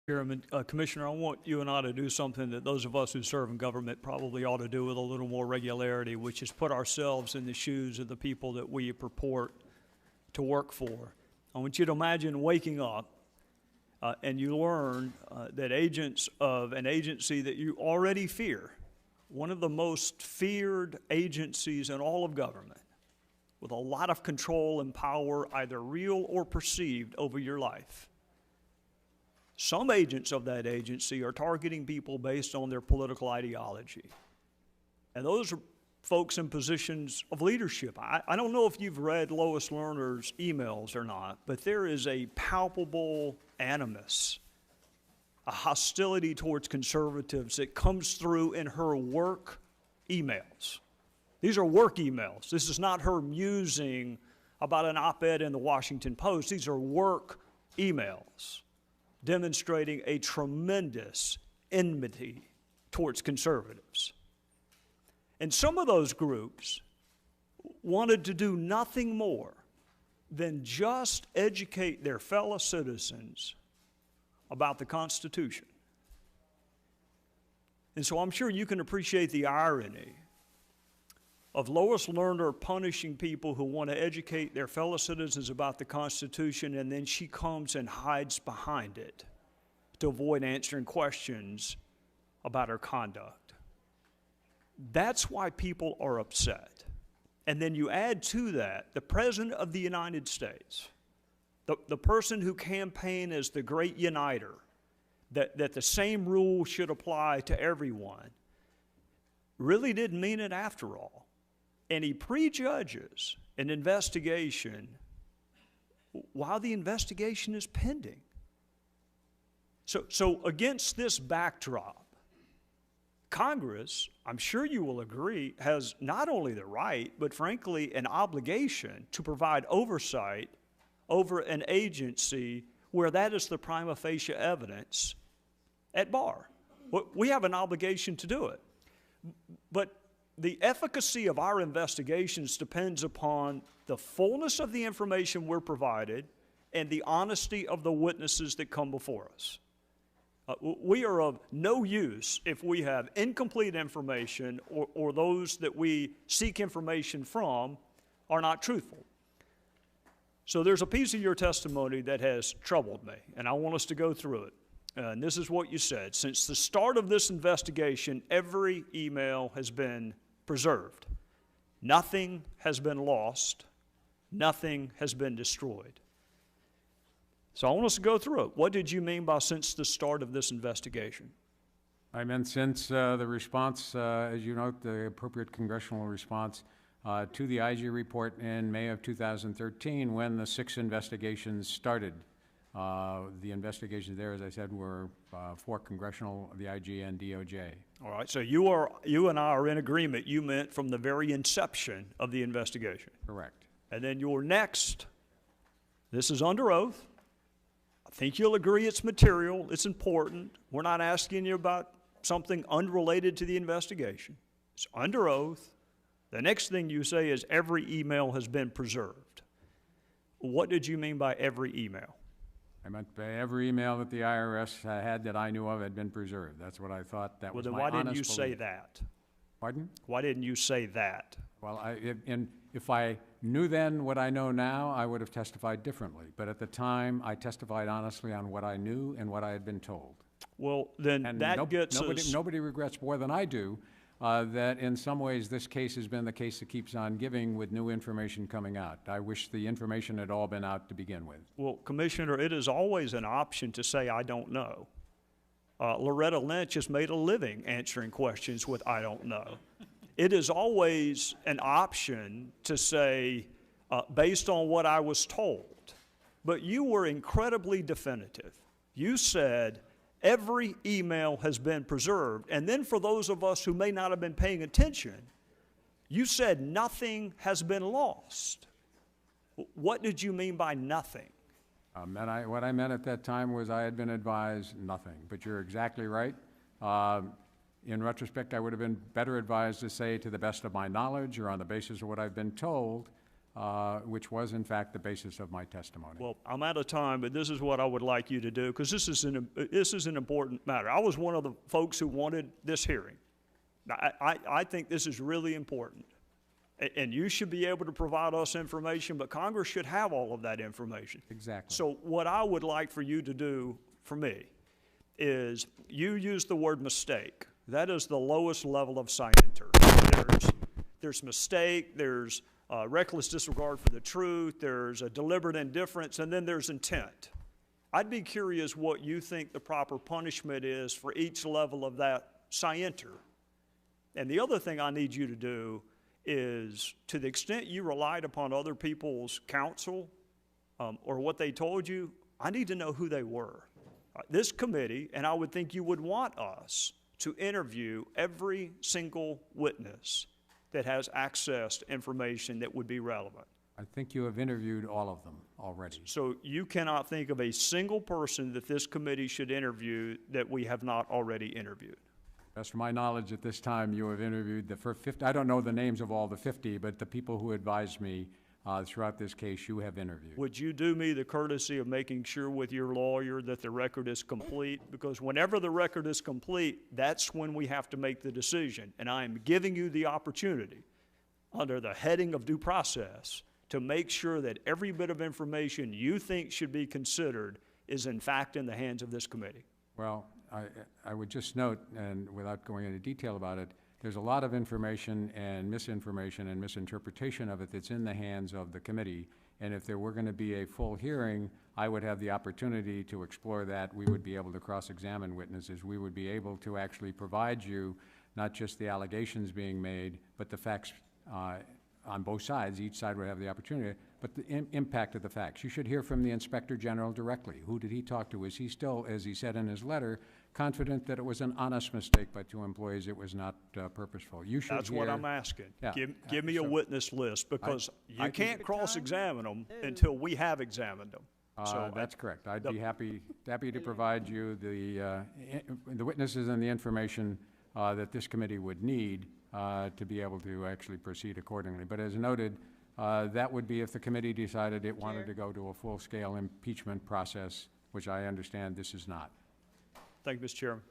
Chairman, Commissioner, I want you and I to do something that those of us who serve in government probably ought to do with a little more regularity, which is put ourselves in the shoes of the people that we purport to work for. I want you to imagine waking up and you learn that agents of an agency that you already fear, one of the most feared agencies in all of government, with a lot of control and power, either real or perceived, over your life. Some agents of that agency are targeting people based on their political ideology. And those are folks in positions of leadership. I don't know if you've read Lois Lerner's emails or not, but there is a palpable animus, a hostility towards conservatives that comes through in her work emails. These are work emails. This is not her musing about an op-ed in the Washington Post. These are work emails demonstrating a tremendous enmity towards conservatives. And some of those groups wanted to do nothing more than just educate their fellow citizens about the Constitution. And so I'm sure you can appreciate the irony of Lois Lerner punishing people who want to educate their fellow citizens about the Constitution, and then she comes and hides behind it to avoid answering questions about her conduct. That's why people are upset. And then you add to that the President of the United States, the person who campaigned as the great uniter, that the same rule should apply to everyone, really didn't mean it after all. And he prejudges an investigation while the investigation is pending. So against this backdrop, Congress, I'm sure you will agree, has not only the right, but frankly an obligation to provide oversight over an agency where that is the prima facie evidence at bar. We have an obligation to do it. But the efficacy of our investigations depends upon the fullness of the information we're provided and the honesty of the witnesses that come before us. We are of no use if we have incomplete information or those that we seek information from are not truthful. So there's a piece of your testimony that has troubled me, and I want us to go through it. And this is what you said. Since the start of this investigation, every email has been preserved. Nothing has been lost. Nothing has been destroyed. So I want us to go through it. What did you mean by since the start of this investigation? I meant since the response, as you note, the appropriate congressional response to the IG report in May of 2013 when the 6 investigations started. The investigations there, as I said, were 4 congressional, the IG and DOJ. All right, so you and I are in agreement. You meant from the very inception of the investigation. Correct. And then your next, this is under oath. I think you'll agree it's material, it's important. We're not asking you about something unrelated to the investigation. It's under oath. The next thing you say is every email has been preserved. What did you mean by every email? I meant by every email that the IRS had that I knew of had been preserved. That's what I thought. That was my honest belief. Well, then why didn't you say that? Pardon? Why didn't you say that? Well, if I knew then what I know now, I would have testified differently. But at the time, I testified honestly on what I knew and what I had been told. Well, then and that gets us... Nobody regrets more than I do that in some ways this case has been the case that keeps on giving with new information coming out. I wish the information had all been out to begin with. Well, Commissioner, it is always an option to say, I don't know. Loretta Lynch has made a living answering questions with, I don't know. It is always an option to say, based on what I was told. But you were incredibly definitive. You said, every email has been preserved. And then for those of us who may not have been paying attention, you said nothing has been lost. What did you mean by nothing? What I meant at that time was I had been advised nothing. But you're exactly right. In retrospect, I would have been better advised to say to the best of my knowledge or on the basis of what I've been told, which was in fact the basis of my testimony. Well, I'm out of time, but this is what I would like you to do, because this is an important matter. I was one of the folks who wanted this hearing. Now, I think this is really important. And you should be able to provide us information, but Congress should have all of that information. Exactly. So what I would like for you to do for me is you use the word mistake. That is the lowest level of scienter. There's mistake, there's reckless disregard for the truth, there's a deliberate indifference, and then there's intent. I'd be curious what you think the proper punishment is for each level of that scienter. And the other thing I need you to do is, to the extent you relied upon other people's counsel or what they told you, I need to know who they were. This committee, and I would think you would want us to interview every single witness that has access to information that would be relevant. I think you have interviewed all of them already. So you cannot think of a single person that this committee should interview that we have not already interviewed. As for my knowledge, at this time, you have interviewed the first 50, I don't know the names of all the 50, but the people who advised me throughout this case, you have interviewed. Would you do me the courtesy of making sure with your lawyer that the record is complete? Because whenever the record is complete, that's when we have to make the decision. And I am giving you the opportunity, under the heading of due process, to make sure that every bit of information you think should be considered is in fact in the hands of this committee. Well, I would just note, and without going into detail about it, there's a lot of information and misinformation and misinterpretation of it that's in the hands of the committee. And if there were going to be a full hearing, I would have the opportunity to explore that. We would be able to cross-examine witnesses. We would be able to actually provide you not just the allegations being made, but the facts on both sides. Each side would have the opportunity, but the impact of the facts. You should hear from the Inspector General directly. Who did he talk to? Is he still, as he said in his letter, confident that it was an honest mistake by two employees, it was not purposeful? You should That's hear, what I'm asking. Yeah. Give me a witness list, because I you can't cross-examine them until we have examined them. So that's correct. I'd be happy to provide you the witnesses and the information that this committee would need to be able to actually proceed accordingly. But as noted, that would be if the committee decided it wanted to go to a full-scale impeachment process, which I understand this is not. Thank you, Mr. Chairman.